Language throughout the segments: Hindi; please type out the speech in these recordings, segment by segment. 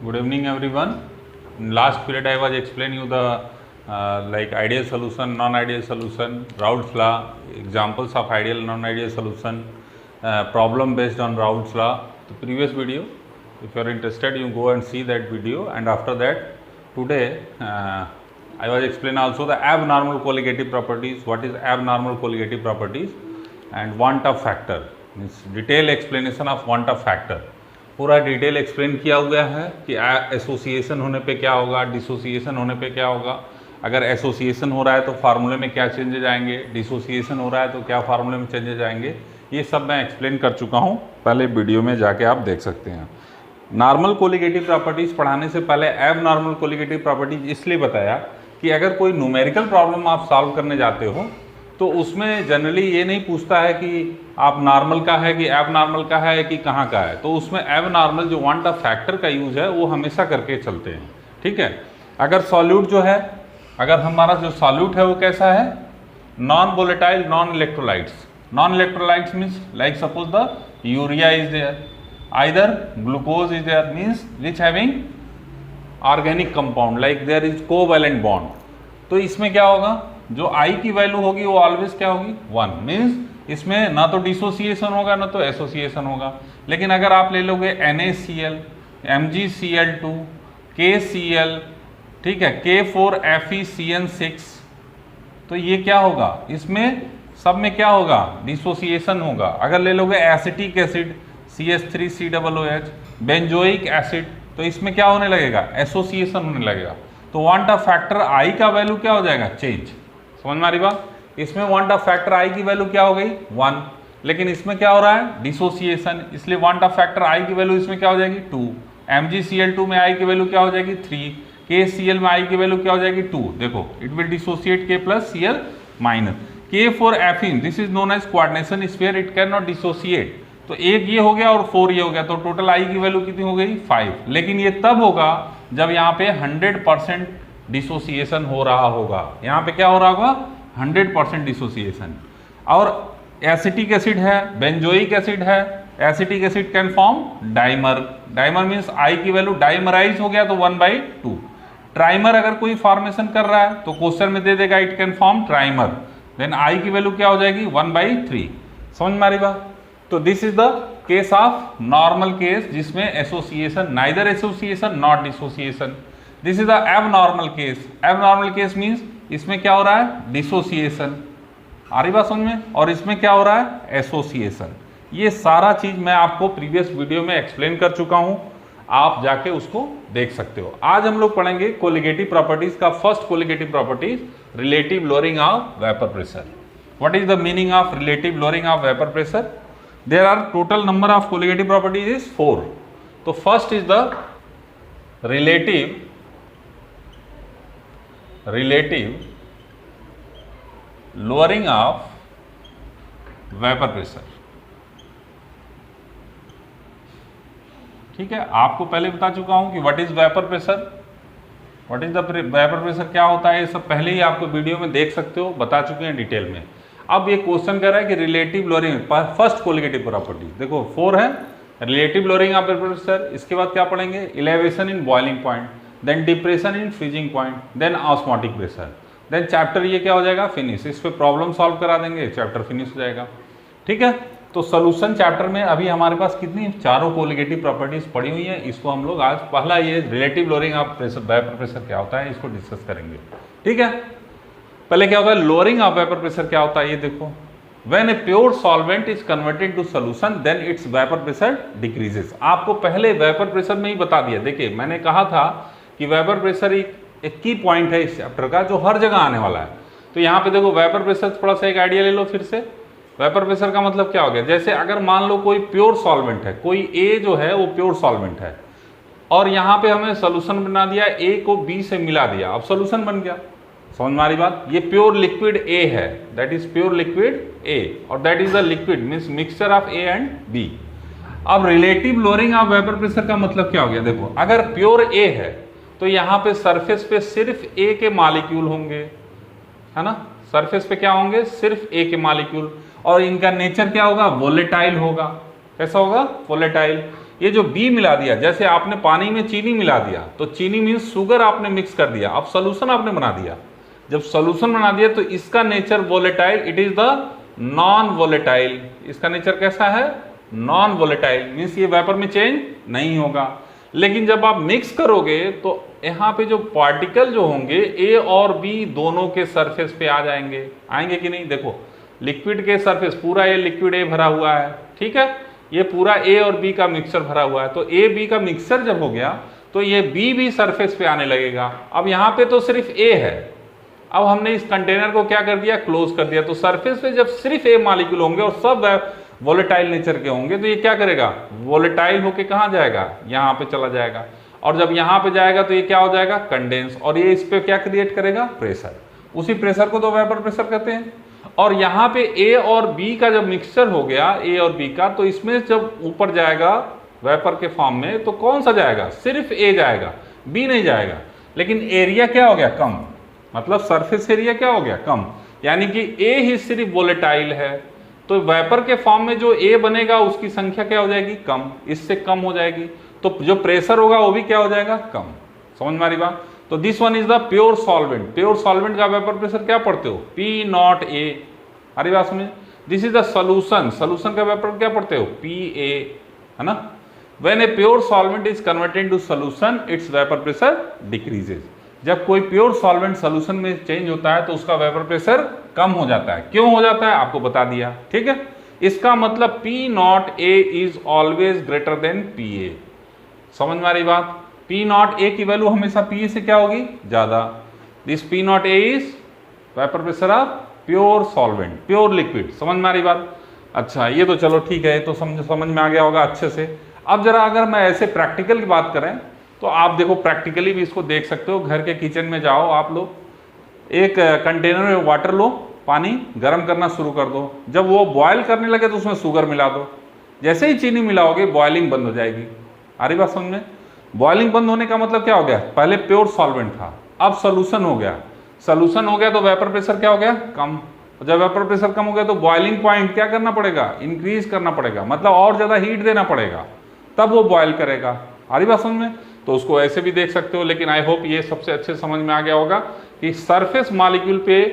Good evening, everyone. In last period, I was explaining you the like ideal solution, non-ideal solution, Raoult's law, examples of ideal, non-ideal solution, problem based on Raoult's law. The previous video, if you are interested, you go and see that video. And after that, today I was explaining also the abnormal colligative properties. What is abnormal colligative properties and want of factor? Means detailed explanation of want of factor. पूरा डिटेल एक्सप्लेन किया हुआ है कि एसोसिएशन होने पे क्या होगा, डिसोसिएशन होने पे क्या होगा, अगर एसोसिएशन हो रहा है तो फार्मूले में क्या चेंजेज आएंगे, डिसोसिएशन हो रहा है तो क्या फार्मूले में चेंजेज आएंगे, ये सब मैं एक्सप्लेन कर चुका हूँ। पहले वीडियो में जाके आप देख सकते हैं। नॉर्मल कोलिगेटिव प्रॉपर्टीज़ पढ़ाने से पहले एब नॉर्मल कोलिगेटिव प्रॉपर्टीज इसलिए बताया कि अगर कोई न्यूमेरिकल प्रॉब्लम आप सॉल्व करने जाते हो तो उसमें जनरली ये नहीं पूछता है कि आप नॉर्मल का है कि एब नॉर्मल का है कि कहाँ का है, तो उसमें एब नॉर्मल जो वांट ऑफ फैक्टर का यूज़ है वो हमेशा करके चलते हैं। ठीक है, अगर सॉल्यूट जो है, अगर हमारा जो सॉल्यूट है वो कैसा है, non volatile non electrolytes. Non electrolytes means like suppose the urea is there, either glucose is there, means which having organic compound like there is covalent bond. तो इसमें क्या होगा, जो आई की वैल्यू होगी वो ऑलवेज क्या होगी, 1। मीन्स इसमें ना तो डिसोसिएशन होगा ना तो एसोसिएशन होगा। लेकिन अगर आप ले लोगे NaCl, MgCl2, KCl, ठीक है, K4FeCN6, तो ये क्या होगा, इसमें सब में क्या होगा, डिसोसिएशन होगा। अगर ले लोगे acetic acid CH3COOH, benzoic acid, तो इसमें क्या होने लगेगा, एसोसिएशन होने लगेगा। तो वांट ऑफ फैक्टर आई का वैल्यू क्या हो जाएगा, चेंज। समझ में आ रही बात, इसमें वांट ऑफ फैक्टर आई की वैल्यू क्या हो गई, 1, लेकिन इसमें क्या हो रहा है, डिसोसिएशन, इसलिए वांट ऑफ फैक्टर आई की वैल्यू इसमें क्या हो जाएगी, 2। MgCl2 में आई की वैल्यू क्या हो जाएगी, 3। KCl में आई की वैल्यू क्या हो जाएगी, 2। देखो it will dissociate K plus Cl minus. K4Fe, this is known as coordination sphere, it can not dissociate. तो एक ये हो गया और 4 ये हो गया, तो टोटल आई की वैल्यू कितनी हो गई, 5। लेकिन ये तब होगा जब यहाँ पे 100% डिसोसिएशन हो रहा होगा। यहाँ पे क्या हो रहा होगा, 100% डिसोसिएशन। और एसिटिक एसिड है, बेंजोइक एसिड है, acetic acid can form dimer. Dimer means I की वैल्यू डाइमराइज हो गया तो 1/2। ट्राइमर अगर कोई फॉर्मेशन कर रहा है तो क्वेश्चन में दे देगा it can form trimer, then i की वैल्यू क्या हो जाएगी, 1/3। समझ में आ रही बात। तो this is the case of normal case जिसमें association, neither association not dissociation. This is the abnormal case. Abnormal case means इसमें क्या हो रहा है, डिसोसिएशन। आ रही बात समझ में, और इसमें क्या हो रहा है, एसोसिएशन। ये सारा चीज मैं आपको प्रीवियस वीडियो में एक्सप्लेन कर चुका हूं, आप जाके उसको देख सकते हो। आज हम लोग पढ़ेंगे कोलिगेटिव प्रॉपर्टीज का first colligative properties, relative lowering of vapour pressure. What is the meaning of relative lowering of vapour pressure? There are total number of colligative properties is 4. So first is the relative lowering of vapor pressure. ठीक है, आपको पहले बता चुका हूं कि what is vapour pressure, what is the vapour pressure क्या होता है, ये सब पहले ही आपको वीडियो में देख सकते हो, बता चुके हैं डिटेल में। अब ये क्वेश्चन कर रहा है कि relative lowering first colligative property, देखो 4 है, relative lowering of vapour pressure. इसके बाद क्या पढ़ेंगे, elevation in boiling point, then depression in freezing point, then osmotic pressure, then chapter ये क्या हो जाएगा, फिनिश। इस पे प्रॉब्लम सॉल्व करा देंगे, चैप्टर फिनिश हो जाएगा। ठीक है, तो सोल्यूशन चैप्टर में अभी हमारे पास कितनी, 4 कोलिगेटिव प्रॉपर्टीज पड़ी हुई है। इसको हम लोग आज पहला ये relative lowering of pressure, vapour pressure क्या होता है, इसको डिस्कस करेंगे। ठीक है, पहले क्या होता है, लोअरिंग ऑफ वेपर प्रेशर क्या होता है, ये देखो। When a pure solvent is converted to solution then its vapour pressure decreases. आपको पहले वेपर प्रेशर में ही बता दिया। देखिए मैंने कहा था कि वेपर प्रेशर एक की पॉइंट है इस चैप्टर का जो हर जगह आने वाला है। तो यहाँ पे देखो वेपर प्रेशर, थोड़ा सा एक आइडिया ले लो फिर से। वेपर प्रेशर का मतलब क्या हो गया, जैसे अगर मान लो कोई प्योर सॉल्वेंट है, कोई ए जो है वो प्योर सॉल्वेंट है, और यहाँ पे हमें सोल्यूशन बना दिया, ए को बी से मिला दिया, अब सोल्यूशन बन गया। समझ में आ रही बात, ये प्योर लिक्विड ए है, that is pure liquid A, और that is the liquid means mixture of A and B. अब relative lowering of vapour pressure का मतलब क्या हो गया, देखो अगर प्योर ए है तो यहाँ पे सरफेस पे सिर्फ ए के मॉलिक्यूल होंगे, है ना, सरफेस पे क्या होंगे, सिर्फ ए के मॉलिक्यूल, और इनका नेचर क्या होगा, वोलेटाइल होगा। कैसा होगा, वोलेटाइल। ये जो B मिला दिया, जैसे आपने पानी में चीनी मिला दिया तो चीनी मीन्स शुगर आपने मिक्स कर दिया, अब सोल्यूशन आपने बना दिया। जब सोल्यूशन बना दिया तो इसका nature volatile, it is the non volatile. इसका नेचर कैसा है, नॉन वोलेटाइल, मीन्स ये वेपर में चेंज नहीं होगा। लेकिन जब आप मिक्स करोगे तो यहाँ पे जो पार्टिकल जो होंगे ए और बी दोनों के सरफेस पे आ जाएंगे, आएंगे कि नहीं। देखो लिक्विड के सरफेस पूरा ये लिक्विड ए भरा हुआ है, ठीक है, ये पूरा ए और बी का मिक्सचर भरा हुआ है। तो ए बी का मिक्सचर जब हो गया तो ये बी भी सरफेस पे आने लगेगा। अब यहाँ पे तो सिर्फ ए है, अब हमने इस कंटेनर को क्या कर दिया, क्लोज कर दिया। तो सरफेस पे जब सिर्फ ए मॉलिक्यूल होंगे और सब वोलेटाइल नेचर के होंगे तो ये क्या करेगा, वोलेटाइल होके कहाँ जाएगा, यहाँ पे चला जाएगा। और जब यहाँ पे जाएगा तो ये क्या हो जाएगा, कंडेंस, और ये इस पे क्या क्रिएट करेगा, प्रेशर। उसी प्रेशर को तो वेपर प्रेशर कहते हैं। और यहाँ पे ए और बी का जब मिक्सचर हो गया, ए और बी का, तो इसमें जब ऊपर जाएगा वेपर के फॉर्म में तो कौन सा जाएगा, सिर्फ ए जाएगा, बी नहीं जाएगा। लेकिन एरिया क्या हो गया, कम, मतलब सरफेस एरिया क्या हो गया, कम, यानी कि ए ही सिर्फ वोलेटाइल है। तो वेपर के फॉर्म में जो ए बनेगा उसकी संख्या क्या हो जाएगी, कम, इससे कम हो जाएगी। तो जो प्रेशर होगा वो भी क्या हो जाएगा, कम। समझ में आ रही बात। तो this one is the pure solvent. Pure solvent का वेपर प्रेशर क्या पढ़ते हो, पी नॉट ए। आ रही बात समझ। This is the solution. Solution का वेपर क्या पढ़ते हो, पी ए, है ना। When a pure solvent is converted to solution its vapour pressure decreases. जब कोई प्योर सॉल्वेंट सोल्यूशन में चेंज होता है तो उसका वेपर प्रेशर कम हो जाता है। क्यों हो जाता है आपको बता दिया, ठीक है। इसका मतलब P not a is always greater than P A. समझ में आ रही बात। पी नॉट ए की वैल्यू हमेशा पी ए से क्या होगी, ज्यादा। This P not a is vapour pressure of pure solvent, pure liquid. समझ में आ रही बात। अच्छा ये तो चलो ठीक है, तो समझ में आ गया होगा अच्छे से। अब जरा अगर मैं ऐसे प्रैक्टिकल की बात करें तो आप देखो प्रैक्टिकली भी इसको देख सकते हो। घर के किचन में जाओ आप लोग, एक कंटेनर में वाटर लो, पानी गर्म करना शुरू कर दो। जब वो बॉयल करने लगे तो उसमें शुगर मिला दो। जैसे ही चीनी मिलाओगे बॉइलिंग बंद हो जाएगी। आ रही बात समझ में। बॉइलिंग बंद होने का मतलब क्या हो गया, पहले प्योर सॉल्वेंट था, अब सोल्यूशन हो गया। सोल्यूशन हो गया तो वेपर प्रेशर क्या हो गया, कम। जब वेपर प्रेशर कम हो गया तो बॉइलिंग पॉइंट क्या करना पड़ेगा, इंक्रीज करना पड़ेगा, मतलब और ज्यादा हीट देना पड़ेगा, तब वो बॉयल करेगा। आ रही बात समझ में। तो उसको ऐसे भी देख सकते हो, लेकिन आई होप ये सबसे अच्छे समझ में आ गया होगा कि सरफेस मॉलिक्यूल पे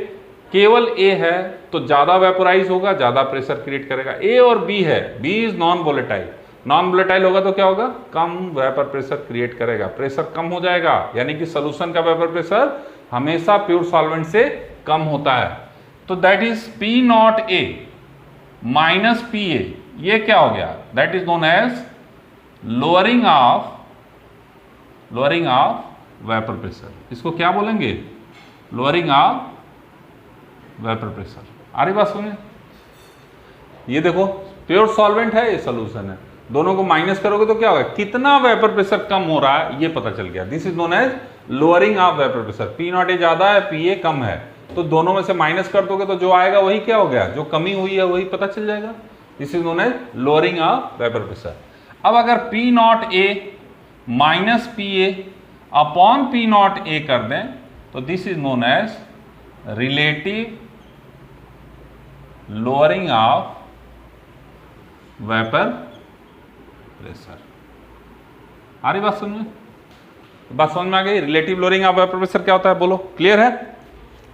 केवल ए है तो ज्यादा वेपोराइज होगा, ज्यादा प्रेशर क्रिएट करेगा। ए और बी है, B is non volatile. Non volatile होगा तो क्या होगा, कम वेपर प्रेशर क्रिएट करेगा, प्रेशर कम हो जाएगा। यानी कि सोल्यूशन का वेपर प्रेशर हमेशा प्योर सॉल्वेंट से कम होता है। तो that is P not A minus P A, ये क्या हो गया, that is known as lowering of vapour pressure. इसको क्या बोलेंगे, लोअरिंग ऑफ वेपर प्रेशर। आ रही बात सुनिए। ये देखो प्योर सॉल्वेंट है, ये सोल्यूशन है, दोनों को माइनस करोगे तो क्या होगा, कितना वेपर प्रेशर कम हो रहा है ये पता चल गया। This is known as lowering of vapour pressure. P not A ज्यादा है, पी ए कम है, तो दोनों में से माइनस कर दोगे तो जो आएगा वही क्या हो गया, जो कमी हुई है वही पता चल जाएगा। This is known as lowering of vapour pressure. अब अगर P not A minus P A upon P not A कर दें तो this is known as relative lowering of vapour pressure. आ रही बात समझ में, बात समझ में आ गई। Relative lowering of vapour pressure क्या होता है, बोलो, क्लियर है।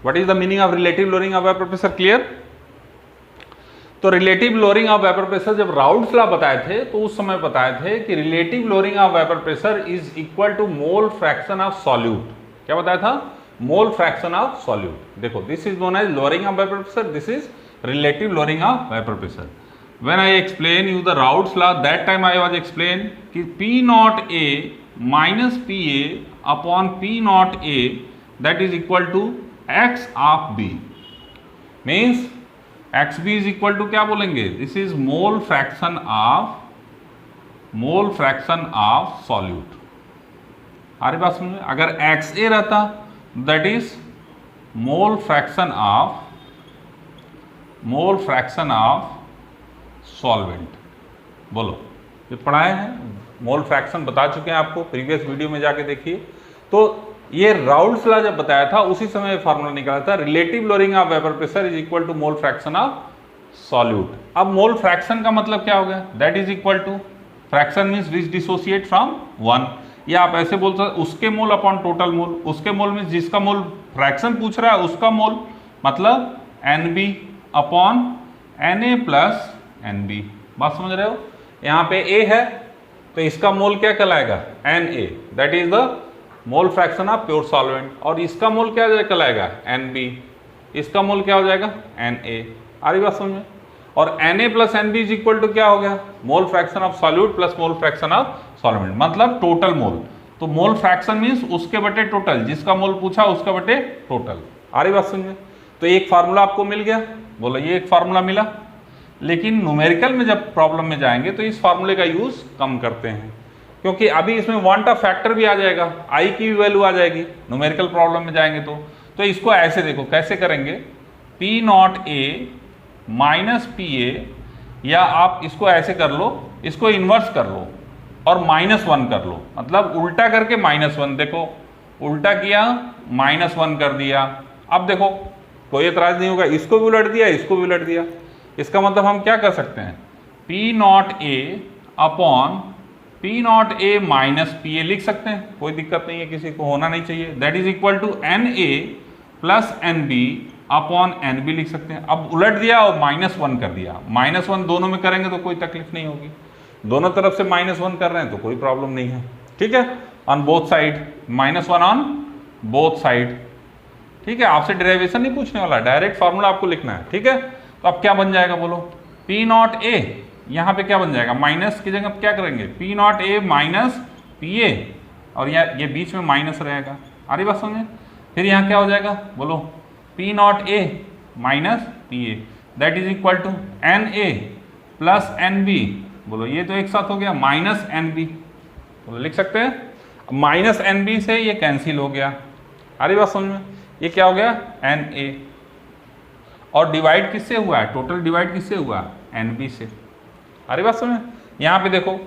What is the meaning of relative lowering of vapour pressure, clear. तो relative lowering of vapour pressure जब राउल्ट्स लॉ बताए थे तो उस समय बताए थे कि relative lowering of vapour pressure is equal to mole fraction of solute. क्या बताया था, मोल फ्रैक्शन ऑफ सॉल्यूट। देखो this is known as lowering of vapour pressure, this is relative lowering of vapour pressure. When I explain you the Raoult's law, that time I was explain कि P naught A minus PA upon P naught A that is equal to X of B means XB is equal to क्या बोलेंगे, this is mole fraction of solute। आ रही बात समझ में। अगर XA रहता that is mole fraction of solvent. बोलो, ये पढ़ाए हैं, मोल फ्रैक्शन बता चुके हैं आपको, प्रीवियस वीडियो में जाके देखिए। तो ये राउल्ट्स लॉ जब बताया था उसी समय फार्मूला निकाला था, relative lowering of vapour pressure is equal to mole fraction of solute. अब मोल फ्रैक्शन का मतलब क्या हो गया, that is equal to fraction means which dissociate from 1, या आप ऐसे बोल सकते उसके मोल अपॉन टोटल मोल। उसके मोल मीन्स जिसका मोल फ्रैक्शन पूछ रहा है उसका मोल, मतलब NB upon Na plus NB। बात समझ रहे हो, यहाँ पे A है तो इसका मोल क्या कहलाएगा, Na, that is the mole fraction of pure solvent, और इसका मोल क्या कहलाएगा, NB, इसका मोल क्या हो जाएगा, Na। आ रही बात समझ में। और Na plus NB is equal to क्या हो गया, mole fraction of solute plus mole fraction of solvent, मतलब टोटल मोल। तो मोल फ्रैक्शन मीन्स उसके बटे टोटल, जिसका मोल पूछा उसका बटे टोटल। आ रही बात समझ में। तो एक फार्मूला आपको मिल गया, बोलो ये एक फार्मूला मिला। लेकिन न्यूमेरिकल में जब प्रॉब्लम में जाएंगे तो इस फार्मूले का यूज कम करते हैं, क्योंकि अभी इसमें वांट ऑफ फैक्टर भी आ जाएगा, आई की भी वैल्यू आ जाएगी। न्यूमेरिकल प्रॉब्लम में जाएंगे तो इसको ऐसे देखो कैसे करेंगे, P0A माइनस PA, या आप इसको ऐसे कर लो, इसको इन्वर्स कर लो और -1 कर लो, मतलब उल्टा करके -1। देखो उल्टा किया -1 कर दिया। अब देखो कोई एतराज नहीं होगा, इसको भी उलट दिया इसको भी उलट दिया। इसका मतलब हम क्या कर सकते हैं, P0A upon P0A minus PA लिख सकते हैं, कोई दिक्कत नहीं है, किसी को होना नहीं चाहिए। That is equal to NA plus NB upon NB लिख सकते हैं। अब उलट दिया और -1 कर दिया। -1 दोनों में करेंगे तो कोई तकलीफ नहीं होगी, दोनों तरफ से -1 कर रहे हैं तो कोई प्रॉब्लम नहीं है, ठीक है। On both side, -1 on both side, ठीक है। आपसे डेरिवेशन नहीं पूछने वाला, डायरेक्ट फार्मूला आपको लिखना है, ठीक है। तो अब क्या बन जाएगा बोलो, P0A, यहाँ पे क्या बन जाएगा, माइनस की जगह क्या करेंगे, P0A माइनस PA, और ये बीच में माइनस रहेगा। आ रही बात समझे। फिर यहाँ क्या हो जाएगा बोलो, P0A minus PA, that is equal to NA plus NB, बोलो ये तो एक साथ हो गया, माइनस NB, बोलो लिख सकते हैं। माइनस NB से ये कैंसिल हो गया। आ रही बात समझ में। ये क्या हो गया, Na, और डिवाइड किससे हुआ है, टोटल डिवाइड किससे हुआ, NB से। आ रही बात समझ में। यहाँ पे देखो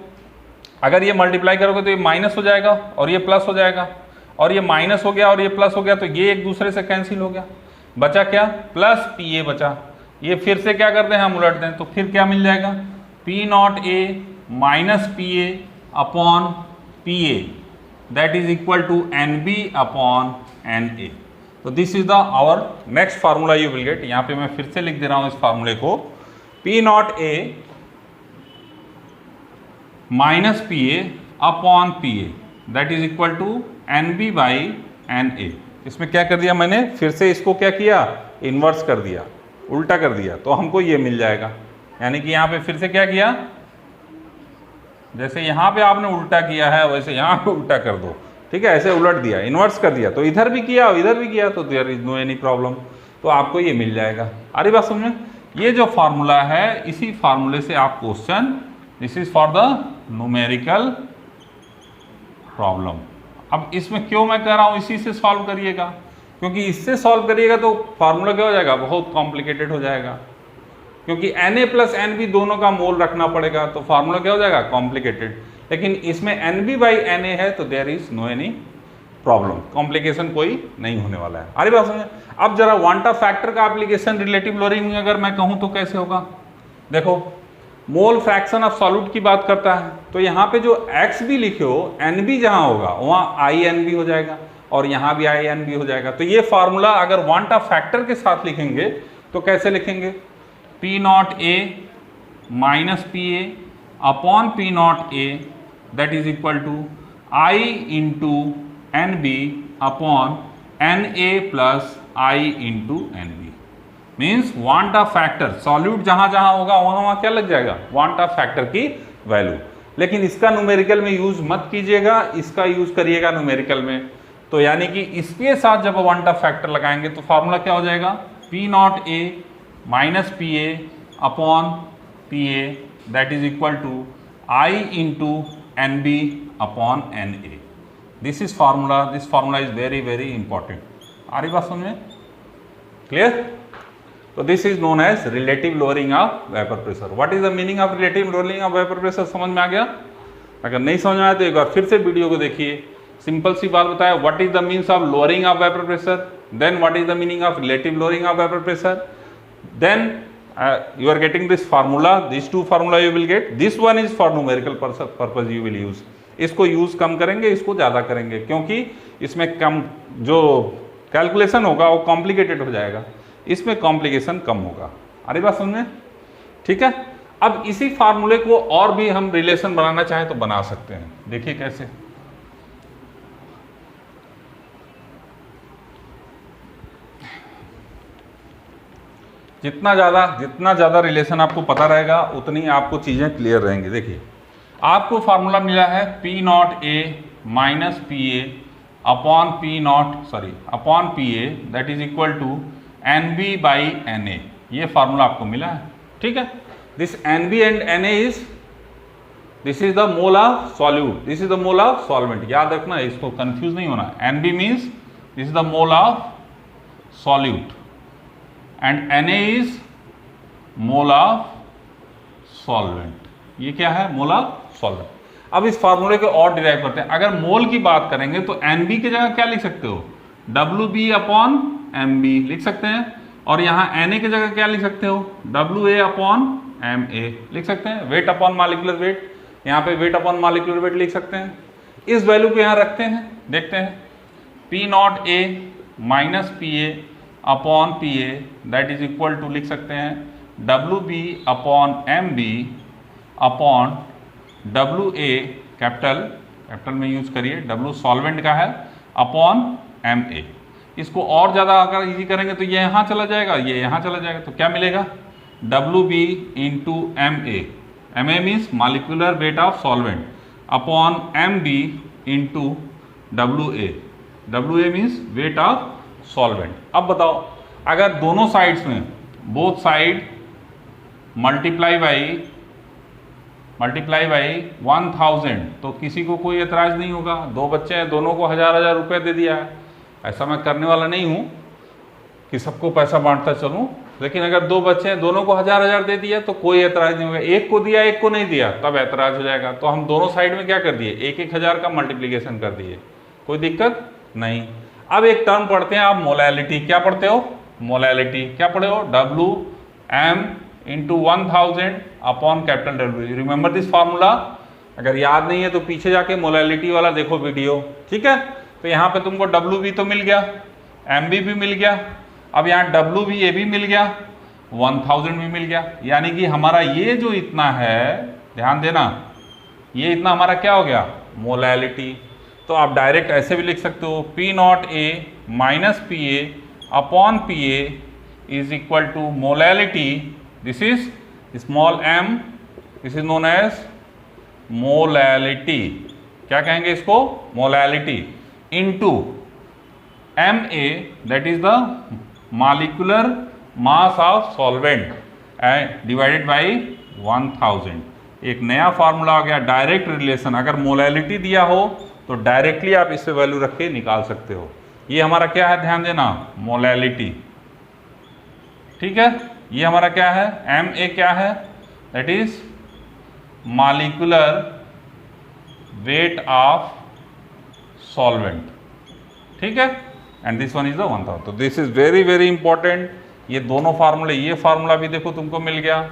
अगर ये मल्टीप्लाई करोगे तो ये माइनस हो जाएगा और ये प्लस हो जाएगा, और ये माइनस हो गया और ये प्लस हो गया, तो ये एक दूसरे से कैंसिल हो गया, बचा क्या, प्लस PA बचा। ये फिर से क्या करते हैं हम, उलट दें, तो फिर क्या मिल जाएगा, P0A minus PA upon PA, that is equal to NB upon Na। तो this is the our next formula you will get. यहाँ पे मैं फिर से लिख दे रहा हूँ इस फार्मूले को, P0A minus PA upon PA, that is equal to NB by Na। इसमें क्या कर दिया मैंने, फिर से इसको क्या किया, इन्वर्स कर दिया, उल्टा कर दिया, तो हमको ये मिल जाएगा। यानी कि यहाँ पे फिर से क्या किया, जैसे यहाँ पे आपने उल्टा किया है वैसे यहाँ पे उल्टा कर दो, ठीक है। ऐसे उलट दिया, इन्वर्स कर दिया, तो इधर भी किया और इधर भी किया, तो there is no any problem, तो आपको ये मिल जाएगा। आ रही बात समझ में। ये जो फार्मूला है, इसी फार्मूले से आप question, this is for the numerical problem. अब इसमें क्यों मैं कह रहा हूँ इसी से सॉल्व करिएगा, क्योंकि इससे सॉल्व करिएगा तो फार्मूला क्या हो जाएगा, बहुत कॉम्प्लिकेटेड हो जाएगा, क्योंकि Na प्लस NB दोनों का मोल रखना पड़ेगा, तो फार्मूला क्या हो जाएगा, कॉम्प्लिकेटेड। लेकिन इसमें NB बाई Na है तो there is no any problem, complication कोई नहीं होने वाला है। अरे बात समझे। अब जरा वांट ऑफ फैक्टर का एप्लीकेशन रिलेटिव लोअरिंग में अगर मैं कहूँ तो कैसे होगा, देखो मोल फ्रैक्शन ऑफ सॉल्यूट की बात करता है, तो यहाँ पे जो x भी लिखे हो, NB जहाँ होगा वहाँ INB हो जाएगा, और यहाँ भी INB हो जाएगा। तो ये फार्मूला अगर वांट ऑफ फैक्टर के साथ लिखेंगे तो कैसे लिखेंगे, P0A minus PA upon P0A, that is equal to I into NB upon Na plus I into NB। Means van't Hoff factor, solute जहां जहां होगा वहां वहां क्या लग जाएगा, वांट ऑफ फैक्टर की वैल्यू। लेकिन इसका न्यूमेरिकल में यूज मत कीजिएगा, इसका यूज करिएगा न्यूमेरिकल में। तो यानी कि इसके साथ जब वांट ऑफ फैक्टर लगाएंगे तो फार्मूला क्या हो जाएगा, P0A minus PA upon PA, that is equal to I into NB upon Na। This is formula, this formula is very very important. आ रही बात समझ में, क्लियर। तो this is known as relative lowering of vapour pressure. What is the meaning of relative lowering of vapour pressure, समझ में आ गया। अगर नहीं समझ में आया तो एक बार फिर से वीडियो को देखिए। सिंपल सी बात बताया, what is the means of lowering of vapour pressure, then what is the meaning of relative lowering of vapour pressure, then you are getting this formula, these two formula you will get, this one is for numerical purpose you will use. इसको यूज कम करेंगे, इसको ज्यादा करेंगे, क्योंकि इसमें कम जो कैलकुलेशन होगा वो कॉम्प्लिकेटेड हो जाएगा, इसमें कॉम्प्लिकेशन कम होगा। अरे बात समझ में? ठीक है। अब इसी फार्मूले को और भी हम रिलेशन बनाना चाहें तो बना सकते हैं। देखिए कैसे। जितना ज़्यादा रिलेशन आपको पता रहेगा उतनी आपको चीज़ें क्लियर रहेंगी। देखिए आपको फार्मूला मिला है P not A minus P A upon P A that is equal to N B by N A. ये फार्मूला आपको मिला है, ठीक है। This N B and N A this is the mole of solute, this is the mole of solvent. याद रखना, इसको कंफ्यूज नहीं होना। N B means this is the mole of solute and Na is mole of solvent। ये क्या है? मोल ऑफ सॉल्वेंट। अब इस फार्मूले को और डिराइव करते हैं। अगर मोल की बात करेंगे तो Nb की जगह क्या लिख सकते हो? Wb अपॉन Mb लिख सकते हैं, और यहाँ Na की जगह क्या लिख सकते हो? Wa अपॉन Ma लिख सकते हैं। वेट अपॉन मॉलिक्यूलर वेट, यहाँ पे वेट अपॉन मॉलिक्यूलर वेट लिख सकते हैं। इस वैल्यू को यहाँ रखते हैं, देखते हैं। P nought A minus P A upon P A that is equal to लिख सकते हैं W B upon M B upon W A capital में यूज करिए, डब्ल्यू सॉल्वेंट का है, अपॉन एम ए। इसको और ज़्यादा अगर इजी करेंगे तो ये यहाँ चला जाएगा, ये यहाँ चला जाएगा, तो क्या मिलेगा? W B into M A means molecular weight of solvent upon M B into W A means weight of solvent. अब बताओ, अगर दोनों साइड्स में बोथ साइड मल्टीप्लाई बाई 1000 तो किसी को कोई एतराज नहीं होगा। दो बच्चे हैं, दोनों को 1000 रुपये दे दिया है। ऐसा मैं करने वाला नहीं हूँ कि सबको पैसा बांटता चलूँ, लेकिन अगर दो बच्चे हैं, दोनों को 1000 दे दिया तो कोई एतराज नहीं होगा। एक को दिया, एक को नहीं दिया, तब एतराज हो जाएगा। तो हम दोनों साइड में क्या कर दिए? 1000 का मल्टीप्लीकेशन कर दिए, कोई दिक्कत नहीं। अब एक टर्म पढ़ते हैं आप, मोलैलिटी। क्या पढ़ते हो? मोलैलिटी। क्या पढ़े हो? W M into 1000 upon capital W. Remember this formula. अगर याद नहीं है तो पीछे जाके मोलैलिटी वाला देखो वीडियो, ठीक है। तो यहाँ पे तुमको डब्ल्यू बी तो मिल गया, एम बी भी मिल गया, अब यहाँ डब्ल्यू बी ए भी मिल गया, 1000 भी मिल गया। यानी कि हमारा ये जो इतना है, ध्यान देना, ये इतना हमारा क्या हो गया? मोलैलिटी। तो आप डायरेक्ट ऐसे भी लिख सकते हो, P not A minus P A upon P A is equal to molality, this is small m, this is known as molality. क्या कहेंगे इसको? Molality into M A that is the molecular mass of solvent and divided by 1000। एक नया फार्मूला आ गया, डायरेक्ट रिलेशन। अगर मोलैलिटी दिया हो तो डायरेक्टली आप इससे वैल्यू रख के निकाल सकते हो। ये हमारा क्या है? ध्यान देना, मोलैलिटी, ठीक है। ये हमारा क्या है? एम ए क्या है? That is molecular weight of solvent, ठीक है। And this one is the 1000। तो this is very very important. ये दोनों फार्मूले, ये फार्मूला भी देखो तुमको मिल गया,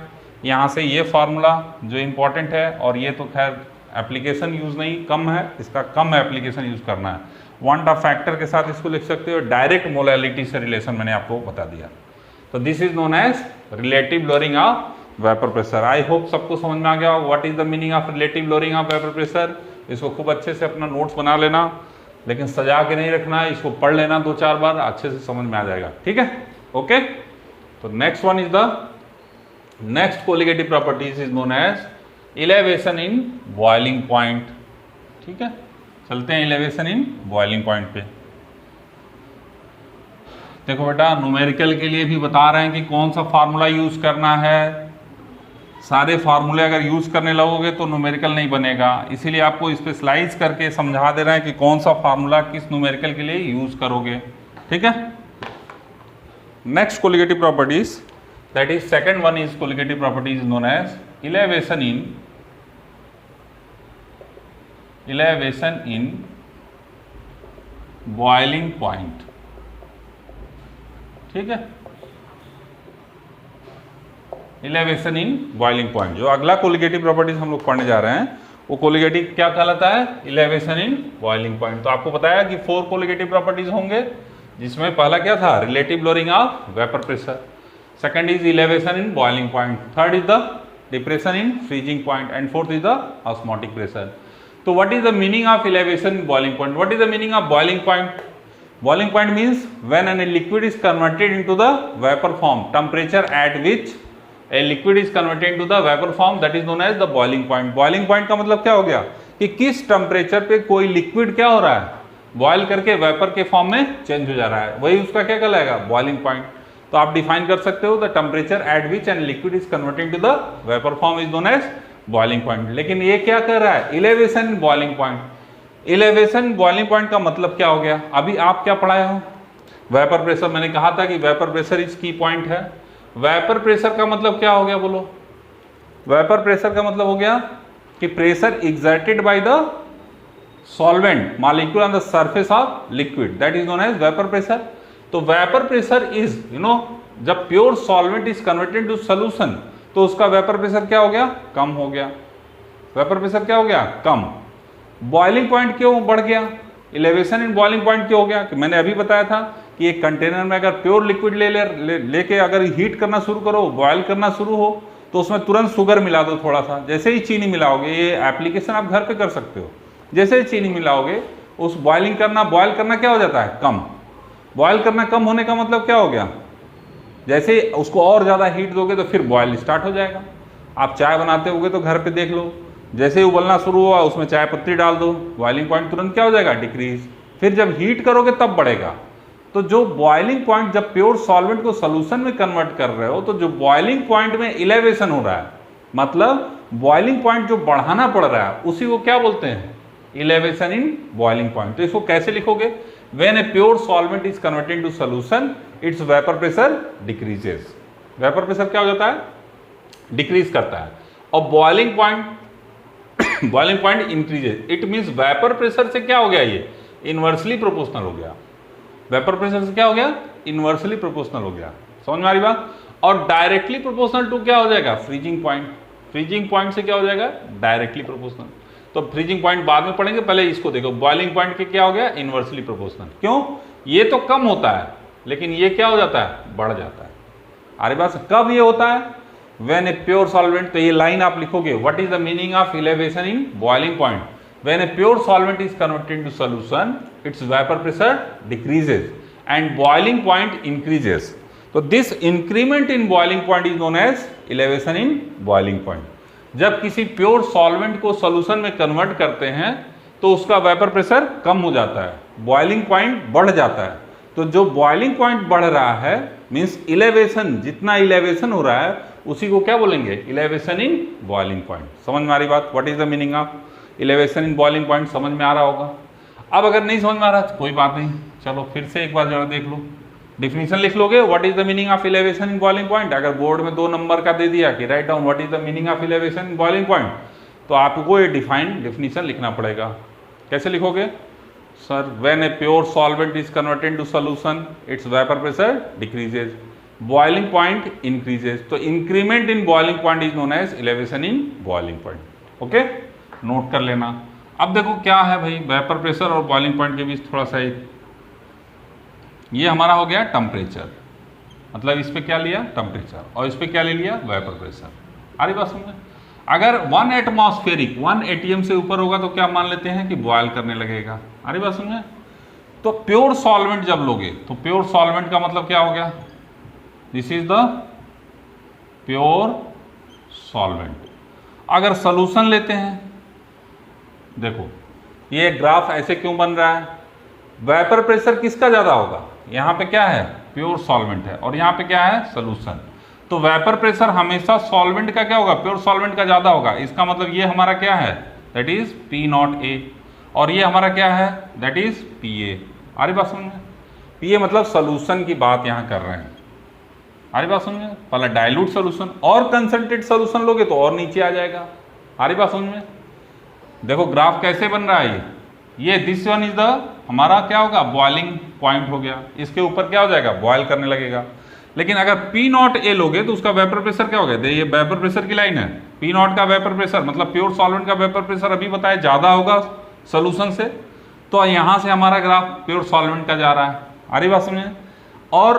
यहाँ से ये फार्मूला जो इंपॉर्टेंट है, और ये तो खैर एप्लीकेशन यूज नहीं, कम है, इसका कम एप्लीकेशन यूज करना है। वांट ऑफ फैक्टर के साथ इसको लिख सकते हो। डायरेक्ट मोलैलिटी से रिलेशन मैंने आपको बता दिया। तो this is known as relative lowering of vapour pressure. I hope सबको समझ में आ गया what is the meaning of relative lowering of vapour pressure. इसको खूब अच्छे से अपना नोट्स बना लेना, लेकिन सजा के नहीं रखना है, इसको पढ़ लेना 2-4 बार, अच्छे से समझ में आ जाएगा, ठीक है। ओके, तो next one is the next colligative properties is known as elevation in boiling point, ठीक है। चलते हैं इलेवेशन इन बॉइलिंग पॉइंट पे। देखो बेटा, न्यूमेरिकल के लिए भी बता रहे हैं कि कौन सा फार्मूला यूज करना है। सारे फार्मूले अगर यूज करने लगोगे तो न्यूमेरिकल नहीं बनेगा, इसीलिए आपको स्पेशलाइज करके समझा दे रहे हैं कि कौन सा फार्मूला किस न्यूमेरिकल के लिए यूज करोगे, ठीक है। Next colligative properties, that is second one is colligative properties known as elevation in boiling point, ठीक है। Elevation in boiling point. जो अगला कोलिगेटिव प्रॉपर्टीज हम लोग पढ़ने जा रहे हैं वो कोलिगेटिव क्या कहलाता है, इलेवेशन इन बॉइलिंग पॉइंट। तो आपको बताया कि 4 कोलिगेटिव प्रॉपर्टीज होंगे, जिसमें पहला क्या था, relative lowering of vapour pressure, second is elevation in boiling point, third is the depression in freezing point and fourth is the osmotic pressure. तो what is the meaning of elevation in boiling point, what is the meaning of boiling point? Boiling point means when a liquid is converted into the vapor form, temperature at which a liquid is converted into the vapor form, that is known as the boiling point. Boiling point का मतलब क्या हो गया कि किस टेम्परेचर पे कोई लिक्विड क्या हो रहा है, बॉयल करके वेपर के फॉर्म में चेंज हो जा रहा है, वही उसका क्या कहलाएगा, बॉइलिंग पॉइंट। तो आप डिफाइन कर सकते हो the temperature at which an liquid is converted to the vapour form is known as boiling point. लेकिन ये क्या कर रहा है, elevation in boiling point. Elevation boiling point का मतलब क्या हो गया, अभी आप क्या पढ़ाए हो, वेपर प्रेशर। मैंने कहा था कि वेपर प्रेशर इज की पॉइंट है। वेपर प्रेशर का मतलब क्या हो गया, बोलो। वेपर प्रेशर का मतलब हो गया कि pressure exerted by the solvent molecule on the surface of liquid, that is known as vapour pressure. तो वेपर प्रेशर इज जब pure solvent is converted to solution तो उसका वेपर प्रेशर क्या हो गया, कम हो गया। वेपर प्रेशर क्या हो गया, कम। बॉइलिंग पॉइंट क्यों बढ़ गया, इलेवेशन इन बॉइलिंग पॉइंट क्यों हो गया, कि मैंने अभी बताया था कि एक कंटेनर में अगर प्योर लिक्विड लेके अगर हीट करना शुरू करो, बॉयल करना शुरू हो, तो उसमें तुरंत शुगर मिला दो थोड़ा सा। जैसे ही चीनी मिलाओगे, ये एप्लीकेशन आप घर पे कर सकते हो, जैसे ही चीनी मिलाओगे उस बॉयल करना क्या हो जाता है, कम। बॉयल करना कम होने का मतलब क्या हो गया, जैसे उसको और ज़्यादा हीट दोगे तो फिर बॉयल स्टार्ट हो जाएगा। आप चाय बनाते होगे तो घर पे देख लो, जैसे ही उबलना शुरू हुआ उसमें चाय पत्ती डाल दो, बॉइलिंग पॉइंट तुरंत क्या हो जाएगा, डिक्रीज। फिर जब हीट करोगे तब बढ़ेगा। तो जो बॉइलिंग पॉइंट, जब प्योर सॉल्वेंट को सॉल्यूशन में कन्वर्ट कर रहे हो तो जो बॉइलिंग पॉइंट में इलेवेशन हो रहा है, मतलब बॉइलिंग पॉइंट जो बढ़ाना पड़ रहा है, उसी को क्या बोलते हैं, इलेवेशन इन बॉइलिंग पॉइंट। तो इसको कैसे लिखोगे, when a pure solvent is converted to solution its vapour pressure decreases. Vapour pressure क्या हो जाता है, डिक्रीज करता है। और boiling point increases, it means vapour pressure से क्या हो गया, ये इनवर्सली प्रोपोर्शनल हो गया। वेपर प्रेशर से क्या हो गया, इनवर्सली प्रोपोर्शनल हो गया। समझ में आ रही बात। और डायरेक्टली प्रोपोर्शनल टू क्या हो जाएगा, फ्रीजिंग पॉइंट। फ्रीजिंग पॉइंट से क्या हो जाएगा, डायरेक्टली प्रोपोर्शनल। तो फ्रीजिंग पॉइंट बाद में पढ़ेंगे, पहले इसको देखो। बॉइलिंग पॉइंट के क्या हो गया, इनवर्सली प्रोपोर्शनल। क्यों, ये तो कम होता है लेकिन ये क्या हो जाता है, बढ़ जाता है। अरे बात, कब ये होता है, when a pure solvent, तो ये लाइन आप लिखोगे, what is the meaning of elevation in boiling point? When a pure solvent is converted into solution, its vapor pressure decreases and boiling point increases. तो this increment in boiling point is known as elevation in boiling point. जब किसी प्योर सॉल्वेंट को सॉल्यूशन में कन्वर्ट करते हैं तो उसका वेपर प्रेशर कम हो जाता है, बॉइलिंग पॉइंट बढ़ जाता है। तो जो बॉइलिंग पॉइंट बढ़ रहा है मीन्स इलेवेशन, जितना इलेवेशन हो रहा है उसी को क्या बोलेंगे, इलेवेशन इन बॉइलिंग पॉइंट। समझ में आ रही बात, what is the meaning of elevation in boiling point, समझ में आ रहा होगा। अब अगर नहीं समझ में आ रहा तो कोई बात नहीं, चलो फिर से एक बार जरा देख लो, डिफिनीशन लिख लोगे, what is the meaning of elevation in boiling point. अगर बोर्ड में 2 नंबर का दे दिया कि write down what is the meaning of elevation in boiling point, तो आपको ये डिफिनीशन लिखना पड़ेगा। कैसे लिखोगे, sir, when a pure solvent is converted to solution its vapour pressure decreases, boiling point increases. तो increment in boiling point is known as elevation in boiling point. Okay, note कर लेना। अब देखो क्या है भाई, वेपर प्रेशर और बॉइलिंग पॉइंट के बीच थोड़ा सा ये हमारा हो गया टेम्परेचर, मतलब इस पे क्या लिया, टेम्परेचर, और इस पे क्या ले लिया, वेपर प्रेशर। आ रही बात समझ में। अगर 1 एटमॉस्फेरिक 1 ATM से ऊपर होगा तो क्या मान लेते हैं कि बॉयल करने लगेगा। आ रही बात समझ में। तो प्योर सॉल्वेंट जब लोगे तो प्योर सॉल्वेंट का मतलब क्या हो गया, this is the pure solvent. अगर सॉल्यूशन लेते हैं, देखो ये ग्राफ ऐसे क्यों बन रहा है, वेपर प्रेशर किसका ज़्यादा होगा, यहाँ पे क्या है, प्योर सॉल्वेंट है, और यहाँ पे क्या है, सॉल्यूशन। तो वेपर प्रेशर हमेशा सॉल्वेंट का क्या होगा, प्योर सॉल्वेंट का ज़्यादा होगा। इसका मतलब ये हमारा क्या है, दैट इज P0A, और ये हमारा क्या है, दैट इज PA। आ रही बात समझ में। PA मतलब सॉल्यूशन की बात यहाँ कर रहे हैं। आ रही बात समझ में। पहले डाइल्यूट सॉल्यूशन और कंसंट्रेट सॉल्यूशन लोगे तो और नीचे आ जाएगा। आ रही बात समझ में। देखो ग्राफ कैसे बन रहा है, ये दिस वन इज द हमारा क्या होगा, बॉइलिंग पॉइंट हो गया, इसके ऊपर क्या हो जाएगा, बॉयल करने लगेगा। लेकिन अगर P नॉट ए लोगे तो उसका वेपर प्रेशर क्या हो गया, ये वेपर प्रेशर की लाइन है, P नॉट का वेपर प्रेशर मतलब प्योर सॉल्वेंट का वेपर प्रेशर अभी बताया ज़्यादा होगा सोल्यूशन से, तो यहाँ से हमारा ग्राफ प्योर सॉल्वेंट का जा रहा है। आ रही बात समझे? और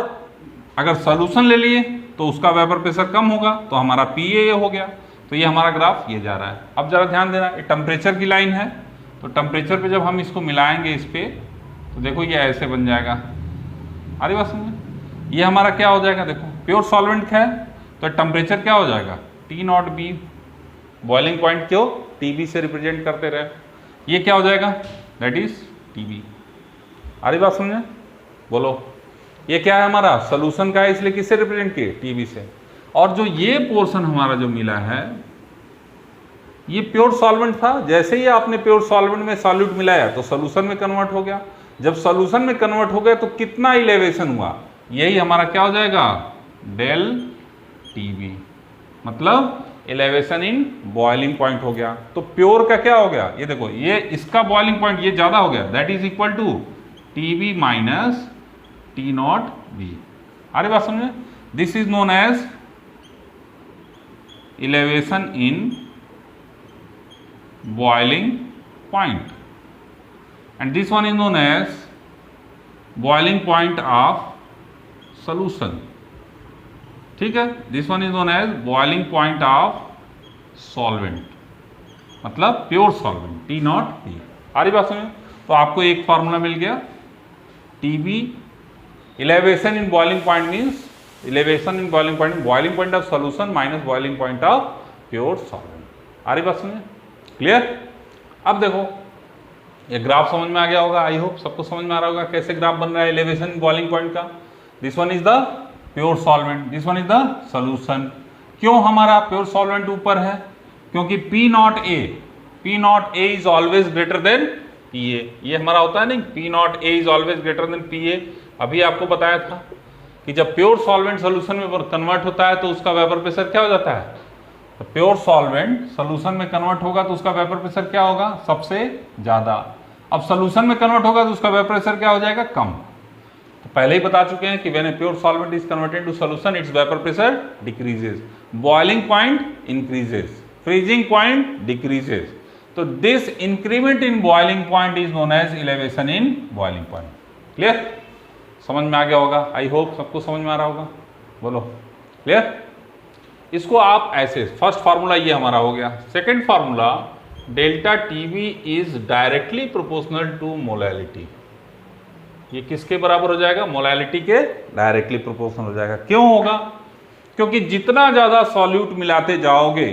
अगर सोल्यूशन ले लिए तो उसका वेपर प्रेशर कम होगा तो हमारा PA हो गया, तो ये हमारा ग्राफ ये जा रहा है। अब जरा ध्यान देना, ये टेम्परेचर की लाइन है, तो टेम्परेचर पे जब हम इसको मिलाएंगे इस पे तो देखो ये ऐसे बन जाएगा। आ रही बात समझे? ये हमारा क्या हो जाएगा, देखो प्योर सॉल्वेंट है तो टेम्परेचर क्या हो जाएगा, T nought B, boiling point क्यों TB से रिप्रेजेंट करते रहे, ये क्या हो जाएगा, दैट इज TB। आ रही बात समझे? बोलो, ये क्या है हमारा सोल्यूशन का है, इसलिए किससे रिप्रेजेंट किए, TB से। और जो ये पोर्शन हमारा जो मिला है ये प्योर सॉल्वेंट था, जैसे ही आपने प्योर सॉल्वेंट में सॉल्यूट मिलाया तो सोल्यूशन में कन्वर्ट हो गया, जब सोल्यूशन में कन्वर्ट हो गया तो कितना इलेवेशन हुआ, यही हमारा क्या हो जाएगा, डेल TB, मतलब एलिवेशन इन बॉइलिंग पॉइंट हो गया। तो प्योर का क्या हो गया, ये देखो ये इसका बॉइलिंग पॉइंट ये ज्यादा हो गया, that is equal to TB minus T nought B। अरे बात समझे? This is known as elevation in boiling point and this one is known as boiling point of solution। ठीक है, this one is known as boiling point of solvent, मतलब pure solvent T nought B। आ रही बात समझ? तो आपको एक फार्मूला मिल गया, TB elevation in boiling point means elevation in boiling point of solution minus boiling point of pure solvent। आ रही बात समझ? क्लियर? अब देखो ये ग्राफ समझ में आ गया होगा, आई होप सबको समझ में आ रहा होगा कैसे ग्राफ बन रहा है एलिवेशन बॉइलिंग पॉइंट का। This one is the pure solvent, this one is the solution. क्यों हमारा प्योर सॉल्वेंट ऊपर है, क्योंकि P not a is always greater than PA। ये हमारा होता है नहीं, P not a is always greater than PA। अभी आपको बताया था कि जब प्योर सॉल्वेंट सोल्यूशन में कन्वर्ट होता है तो उसका वेपर प्रेशर क्या हो जाता है, तो प्योर सॉल्वेंट सोल्यूशन में कन्वर्ट होगा तो उसका वेपर प्रेशर क्या होगा, सबसे ज्यादा। अब सोल्यूशन में कन्वर्ट होगा तो उसका वेपर प्रेशर क्या हो जाएगा, कम। तो पहले ही बता चुके हैं कि when a pure solvent is converted to solution its vapour pressure decreases, boiling point increases, freezing point decreases. तो this increment in boiling point is known as elevation in boiling point. Clear? समझ में आ गया होगा, आई होप सबको समझ में आ रहा होगा। बोलो क्लियर? इसको आप ऐसे, फर्स्ट फार्मूला ये हमारा हो गया। Second formula, delta TB is directly proportional to molality. ये किसके बराबर हो जाएगा, मोलैलिटी के डायरेक्टली प्रोपोर्शनल हो जाएगा। क्यों होगा, क्योंकि जितना ज्यादा सॉल्यूट मिलाते जाओगे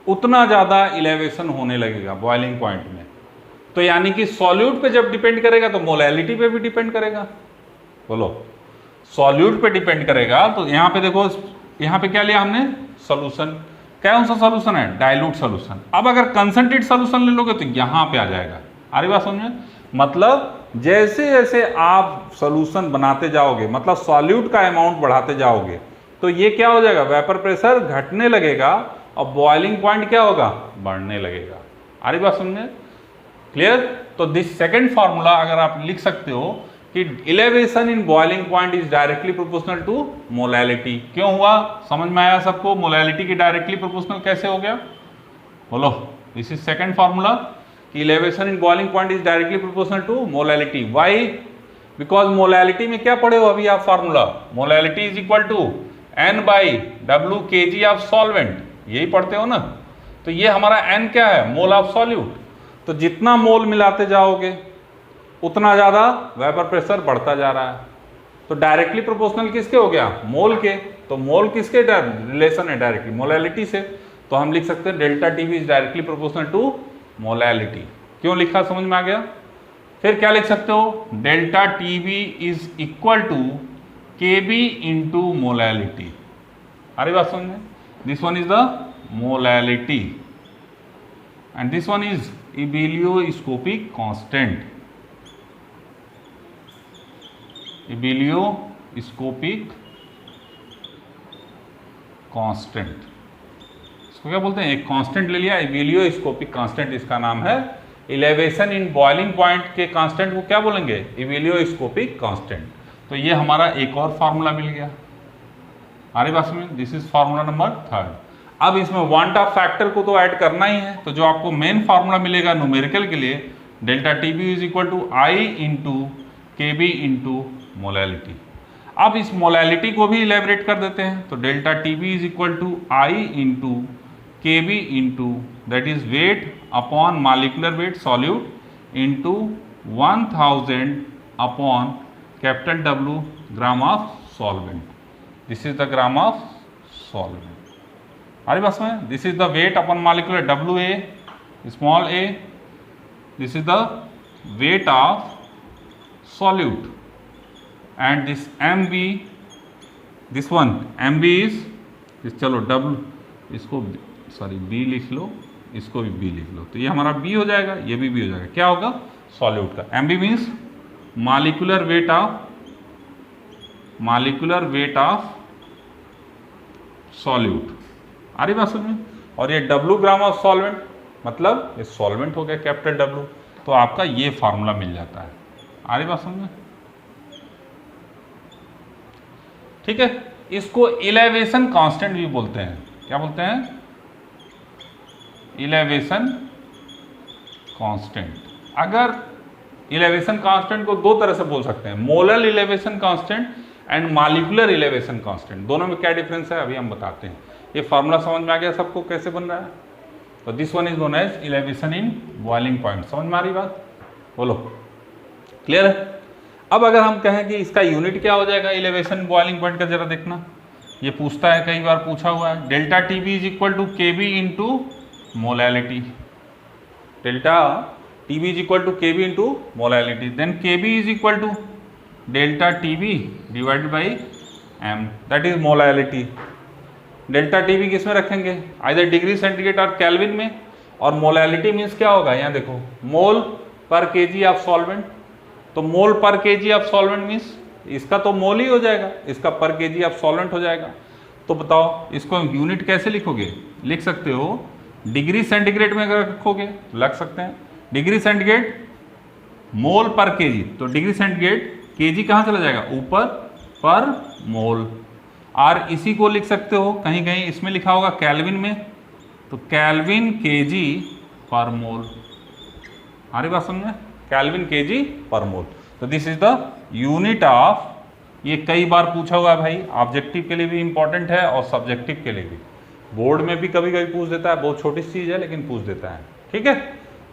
उतना ज्यादा इलेवेशन होने लगेगा बॉइलिंग पॉइंट में। तो यानी कि सॉल्यूट पे जब डिपेंड करेगा तो मोलैलिटी पे भी डिपेंड करेगा। बोलो, सॉल्यूट पे डिपेंड करेगा तो यहाँ पे देखो, यहाँ पे क्या लिया हमने, सोल्यूशन। कौन सा सोल्यूशन है, डाइल्यूट सोल्यूशन। अब अगर कंसंट्रेट सोल्यूशन ले लोगे तो यहाँ पे आ जाएगा। आ रही बात समझ में? मतलब जैसे जैसे आप सोल्यूशन बनाते जाओगे, मतलब सॉल्यूट का अमाउंट बढ़ाते जाओगे, तो ये क्या हो जाएगा, वेपर प्रेशर घटने लगेगा और बॉइलिंग पॉइंट क्या होगा, बढ़ने लगेगा। आ रही बात समझ में? क्लियर? तो दिस सेकेंड फॉर्मूला अगर आप लिख सकते हो कि elevation in boiling point is directly proportional to molality. क्यों हुआ, समझ में आया सबको? मोलैलिटी की डायरेक्टली प्रोपोर्शनल कैसे हो गया, बोलो। दिस इज सेकंड फार्मूला कि elevation in boiling point is directly proportional to molality. Why? Because molality में क्या पढ़े हो अभी आप formula, molality is equal to N/W kg of solvent, यही पढ़ते हो ना। तो ये हमारा N क्या है, मोल ऑफ सॉल्यूट। तो जितना मोल मिलाते जाओगे उतना ज्यादा वेपर प्रेशर बढ़ता जा रहा है। तो डायरेक्टली प्रोपोर्शनल किसके हो गया, मोल के। तो मोल किसके रिलेशन है, डायरेक्टली मोलैलिटी से। तो हम लिख सकते हैं delta TB is directly proportional to molality. क्यों लिखा, समझ में आ गया? फिर क्या लिख सकते हो, delta TB is equal to KB into molality. अरे बात समझ में? This one is the molality and this one is ebullioscopic constant. Ebullioscopic constant, इसको क्या बोलते हैं, एक कांस्टेंट ले लिया, इबिलियोस्कोपिक कांस्टेंट इसका नाम है। इलेवेशन इन बॉइलिंग पॉइंट के कांस्टेंट को क्या बोलेंगे, इबिलियोस्कोपिक कांस्टेंट। तो ये हमारा एक और फार्मूला मिल गया। आ रही बात समझ? This is formula number 3। अब इसमें वांट ऑफ फैक्टर को तो ऐड करना ही है, तो जो आपको मेन फार्मूला मिलेगा न्यूमेरिकल के लिए, delta T B is equal to I into K B into molality. अब इस मोलैलिटी को भी इलेबरेट कर देते हैं, तो delta T B is equal to I into K B into that is weight upon molecular weight solute into 1000 upon capital W gram of solvent. This is the gram of solvent. अरे बस में this is the weight upon molecular WA small a, this is the weight of solute and this MB, this one MB is this, चलो W इसको सॉरी B लिख लो, इसको भी B लिख लो, तो ये हमारा B हो जाएगा, ये भी B हो जाएगा। क्या होगा? सॉल्यूट का। MB means molecular weight of solute. आ रही बात समझ? और ये W ग्राम ऑफ सॉल्वेंट, मतलब ये सॉल्वेंट हो गया कैपिटल W, तो आपका ये फार्मूला मिल जाता है। आ रही बात समझ? ठीक है, इसको इलेवेशन कांस्टेंट भी बोलते हैं। क्या बोलते हैं? Elevation constant. अगर इलेवेशन कांस्टेंट को दो तरह से बोल सकते हैं, molar elevation constant and molecular elevation constant. दोनों में क्या डिफरेंस है अभी हम बताते हैं। ये फार्मूला समझ में आ गया सबको कैसे बन रहा है? तो this one is known as elevation in boiling point. समझ में आ रही बात? बोलो, क्लियर है? अब अगर हम कहें कि इसका यूनिट क्या हो जाएगा इलेवेशन बॉइलिंग पॉइंट का, जरा देखना, ये पूछता है, कई बार पूछा हुआ है। Delta T B is equal to K B into molality. Delta T B is equal to K B into molality, then K B is equal to delta T B divided by M, that is molality. Delta T B किस में रखेंगे? आइदर डिग्री सेंटीग्रेड और केल्विन में, और मोलैलिटी मीन्स क्या होगा? यहाँ देखो, मोल पर केजी ऑफ सॉल्वेंट। तो मोल पर केजी ऑफ सॉल्वेंट मीन्स इसका तो मोल ही हो जाएगा, इसका पर केजी ऑफ सॉल्वेंट हो जाएगा। तो बताओ इसको यूनिट कैसे लिखोगे? लिख सकते हो डिग्री सेंटीग्रेड में अगर रखोगे तो लग सकते हैं डिग्री सेंटीग्रेड मोल पर केजी, तो डिग्री सेंटीग्रेड केजी कहाँ चला जाएगा? ऊपर, पर मोल। और इसी को लिख सकते हो, कहीं कहीं इसमें लिखा होगा केल्विन में, तो केल्विन केजी पर मोल। आ रही बात समझ में? केल्विन केजी पर मोल। तो this is the unit of, ये कई बार पूछा हुआ है भाई, ऑब्जेक्टिव के लिए भी इंपॉर्टेंट है और सब्जेक्टिव के लिए भी। बोर्ड में भी कभी कभी पूछ देता है, बहुत छोटी चीज़ है लेकिन पूछ देता है। ठीक है,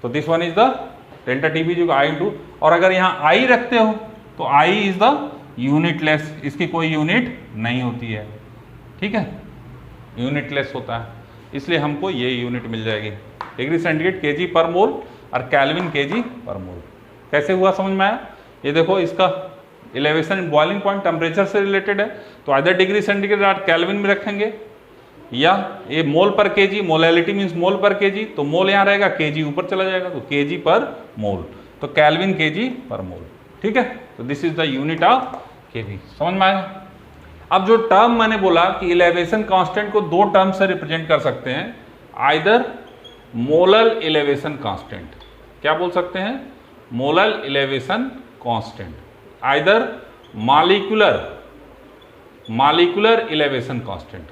तो this one is the delta T B जो आई इंटू, और अगर यहाँ आई रखते हो तो आई इज द यूनिटलेस, इसकी कोई यूनिट नहीं होती है। ठीक है, यूनिटलेस होता है, इसलिए हमको ये यूनिट मिल जाएगी, डिग्री सेंटीग्रेड केजी पर मोल और केल्विन केजी पर मोल। कैसे हुआ समझ में आया? ये देखो, इसका इलेवेशन बॉइलिंग पॉइंट टेम्परेचर से रिलेटेड है, तो आइदर डिग्री सेंटीग्रेड और केल्विन में रखेंगे, या ये मोल पर केजी, मोलैलिटी मीन्स मोल पर केजी, तो मोल यहाँ रहेगा, केजी ऊपर चला जाएगा, तो केजी पर मोल, तो केल्विन केजी पर मोल। ठीक है, तो this is the unit of KV. समझ में आया? अब जो टर्म मैंने बोला कि इलेवेशन कांस्टेंट को दो टर्म से रिप्रेजेंट कर सकते हैं, आइदर मोलर इलेवेशन कांस्टेंट, क्या बोल सकते हैं? Molar elevation constant, either molecular elevation constant,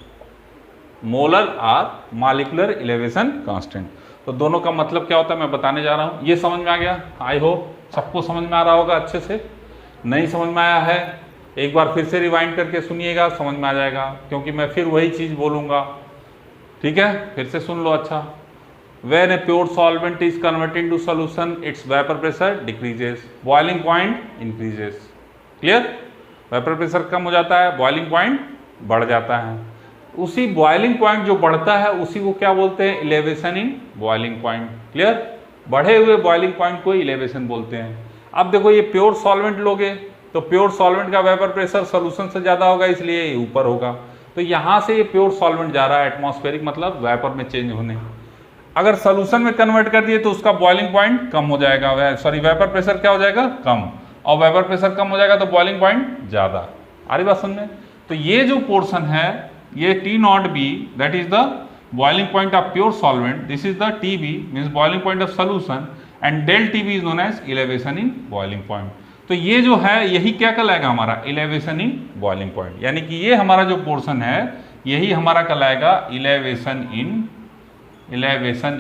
molar और मॉलिक्यूलर इलेवेशन कांस्टेंट। तो दोनों का मतलब क्या होता है मैं बताने जा रहा हूं। ये समझ में आ गया? आई होप सबको समझ में आ रहा होगा अच्छे से। नहीं समझ में आया है, एक बार फिर से रिवाइंड करके सुनिएगा, समझ में आ जाएगा, क्योंकि मैं फिर वही चीज़ बोलूँगा। ठीक है, फिर से सुन लो अच्छा। When a pure solvent is converted into solution, its vapor pressure decreases, boiling point increases. Clear? Vapor pressure कम हो जाता है, boiling point बढ़ जाता है। उसी boiling point जो बढ़ता है उसी को क्या बोलते हैं? elevation in boiling point. Clear? बढ़े हुए boiling point को elevation बोलते हैं। अब देखो ये प्योर सॉल्वेंट लोगे तो प्योर सॉल्वेंट का वेपर प्रेशर सोल्यूशन से ज़्यादा होगा, इसलिए ये ऊपर होगा। तो यहाँ से ये प्योर सॉल्वेंट जा रहा है एटमॉस्फेरिक, मतलब वेपर में चेंज होने। अगर सोल्यूशन में कन्वर्ट कर दिए तो उसका बॉइलिंग पॉइंट कम हो जाएगा, सॉरी वेपर प्रेशर क्या हो जाएगा? कम, और वेपर प्रेशर कम हो जाएगा तो बॉइलिंग पॉइंट ज़्यादा। आ रही बात समझ में? तो ये जो पोर्शन है ये T nought B, that is the boiling point of pure solvent, this is the TB means boiling point of solution, and del TB is known as elevation in boiling point. तो ये जो है यही क्या कहलाएगा हमारा इलेवेशन इन बॉइलिंग पॉइंट, यानी कि ये हमारा जो पोर्शन है यही हमारा कहलाएगा इलेवेशन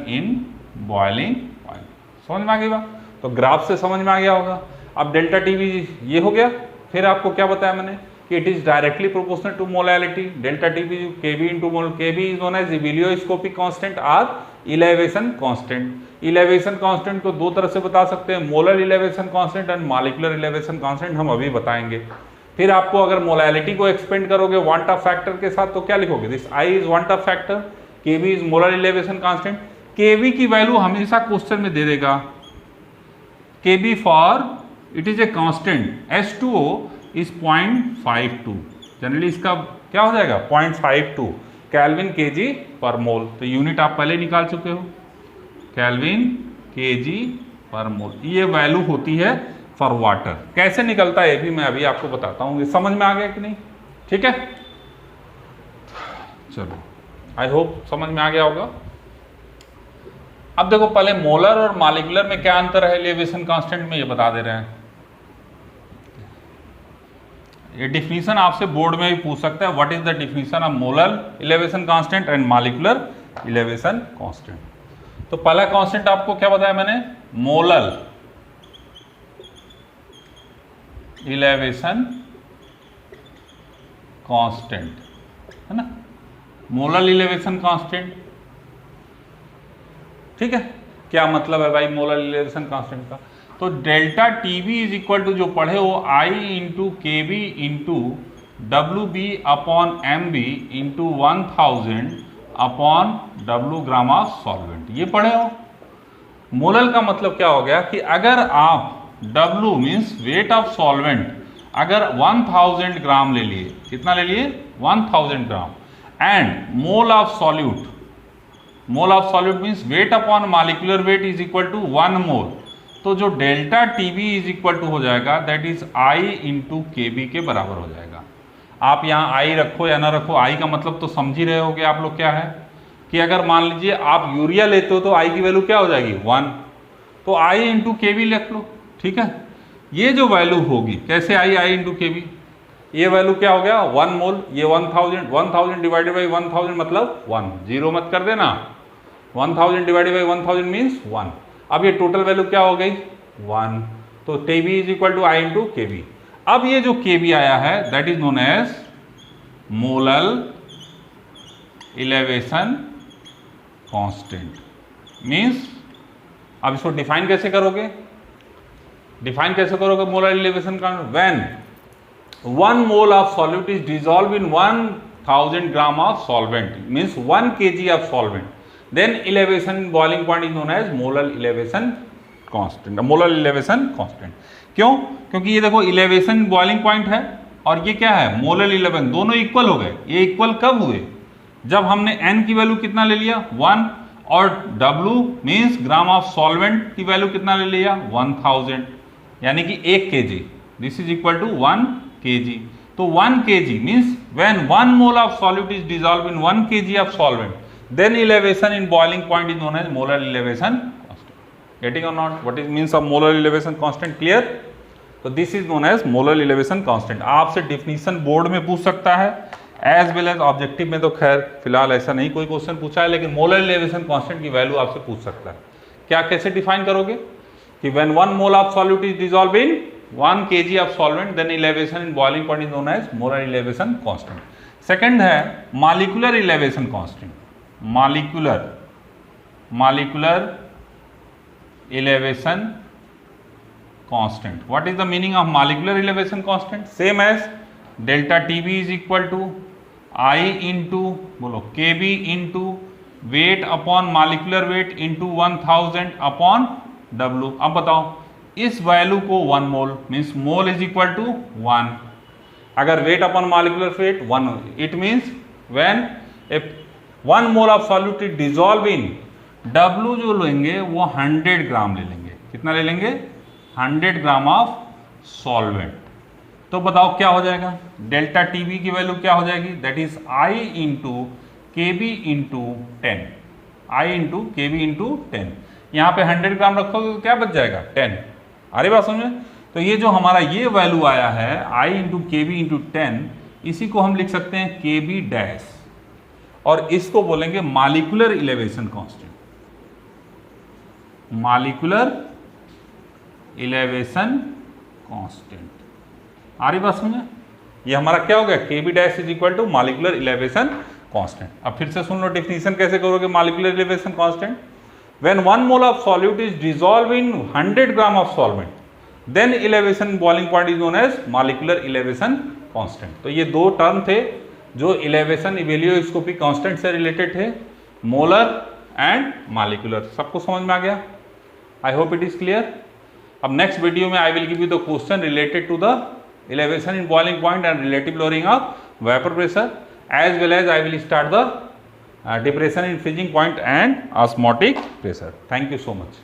इन बॉइलिंग पॉइंट। समझ में आ गई बात? तो ग्राफ से समझ में आ गया होगा। अब डेल्टा टीवी ये हो गया। फिर आपको क्या बताया मैंने कि it is directly proportional to molality. Delta TV KB into mole, KB is known as ebullioscopic constant or elevation constant. Elevation constant को दो तरह से बता सकते हैं, molar elevation constant and molecular elevation constant, हम अभी बताएंगे। फिर आपको अगर मोलैलिटी को एक्सपेंड करोगे वांट ऑफ फैक्टर के साथ तो क्या लिखोगे, this i is van't Hoff factor, KB is molar elevation constant. KB की वैल्यू हमेशा क्वेश्चन में दे देगा, KB for it is a constant, H2O is 0.52, generally इसका क्या हो जाएगा 0.52 केल्विन केजी पर मोल। तो यूनिट आप पहले निकाल चुके हो, केल्विन केजी पर मोल, ये वैल्यू होती है फॉर वाटर। कैसे निकलता है ये भी मैं अभी आपको बताता हूँ। ये समझ में आ गया कि नहीं? ठीक है, चलो आई होप समझ में आ गया होगा। अब देखो पहले मोलर और मॉलिक्यूलर में क्या अंतर है एलिवेशन कांस्टेंट में, ये बता दे रहे हैं। ये डिफिनीशन आपसे बोर्ड में भी पूछ सकता है, what is the definition of molar elevation constant and molecular elevation constant. तो पहला कांस्टेंट आपको क्या बताया मैंने, मोलर इलेवेशन कांस्टेंट, है ना, मोलर इलेवेशन कांस्टेंट। ठीक है, क्या मतलब है भाई मोलर इलेवेशन कांस्टेंट का? तो delta TB is equal to जो पढ़े हो I into K B into W B upon M B into 1000 upon W gram of solvent, ये पढ़े हो। मोलर का मतलब क्या हो गया कि अगर आप W means weight of solvent अगर 1000 ग्राम ले लिए, कितना ले लिए 1000 gram, and mole of solute, mole of solute means weight upon molecular weight is equal to 1 mole, तो जो delta TB is equal to हो जाएगा that is i into K B के बराबर हो जाएगा। आप यहाँ आई रखो या ना रखो, आई का मतलब तो समझ ही रहे होगे आप लोग क्या है कि अगर मान लीजिए आप यूरिया लेते हो तो आई की वैल्यू क्या हो जाएगी 1, तो आई इंटू के बी लिख लो। ठीक है, ये जो वैल्यू होगी कैसे आई इंटू के बी, ये वैल्यू क्या हो गया 1 मोल, ये 1000 डिवाइडेड बाई 1000 मतलब 1, जीरो मत कर देना, 1000 डिवाइडेड बाई 1000 मीन्स 1। अब ये टोटल वैल्यू क्या हो गई 1, तो TB is equal to I into K B. अब ये जो के बी आया है that is known as molar elevation constant, means अब इसको डिफाइन कैसे करोगे, डिफाइन कैसे करोगे molar elevation constant, when 1 mole of solute is dissolve in 1000 gram of solvent means 1 kg of solvent, then elevation in boiling point is known as molar elevation constant, molar elevation constant। क्यों? क्योंकि ये देखो elevation boiling point है और ये क्या है molar elevation, दोनों इक्वल हो गए। ये इक्वल कब हुए, जब हमने n की वैल्यू कितना ले लिया 1 और W means gram of solvent की वैल्यू कितना ले लिया 1000, यानी कि 1 kg, this is equal to 1 kg। तो 1 kg means when 1 mole of solute is dissolve in 1 kg of solvent, then elevation in boiling point is known as molar elevation constant। Getting or not? What is means of molar elevation constant? Clear? तो this is known as molar elevation constant। आपसे definition बोर्ड में पूछ सकता है एज वेल एज ऑब्जेक्टिव में, तो खैर फिलहाल ऐसा नहीं कोई क्वेश्चन पूछा है, लेकिन मोलर इलेवेशन कांस्टेंट की वैल्यू आपसे पूछ सकता है। क्या कैसे डिफाइन करोगे कि when 1 mole of solute is dissolve in 1 kg of solvent then elevation in boiling point is known as molar elevation constant. Second है molecular elevation constant, molecular elevation constant। What is the meaning of molecular elevation constant? Same as delta TB is equal to I into बोलो KB into weight upon molecular weight into 1000 upon W। अब बताओ इस वैल्यू को 1 mole means mole is equal to 1, अगर weight upon molecular weight 1, it means when a 1 mole of solute is dissolve in W जो लेंगे वो 100 ग्राम ले लेंगे, कितना ले लेंगे 100 ग्राम ऑफ सॉल्वेंट। तो बताओ क्या हो जाएगा, डेल्टा टीबी की वैल्यू क्या हो जाएगी that is i into K B into 10, I into K B into 10। यहाँ पे 100 ग्राम रखोगे तो क्या बच जाएगा 10। अरे बात समझे, तो ये जो हमारा ये वैल्यू आया है I into K B into 10, इसी को हम लिख सकते हैं के बी डैश, और इसको बोलेंगे molecular elevation constant, molecular elevation constant. आ रही बात समझे? ये हमारा क्या हो गया, K B dash is equal to molecular elevation constant. अब फिर से सुन लो, डेफिनेशन कैसे करोगे molecular elevation constant. When 1 mole of solute is dissolve in 100 gram of solvent, then elevation boiling point is known as molecular elevation constant. तो ये दो टर्म थे जो इलेवेशन इवेल्यूस्कोपिक कांस्टेंट से रिलेटेड थे, मोलर एंड मॉलिक्यूलर। सबको समझ में आ गया? I hope it is clear. अब नेक्स्ट वीडियो में I will give you the question related to the elevation in boiling point and relative lowering of vapor pressure, as well as I will start the depression in freezing point and osmotic pressure. Thank you so much.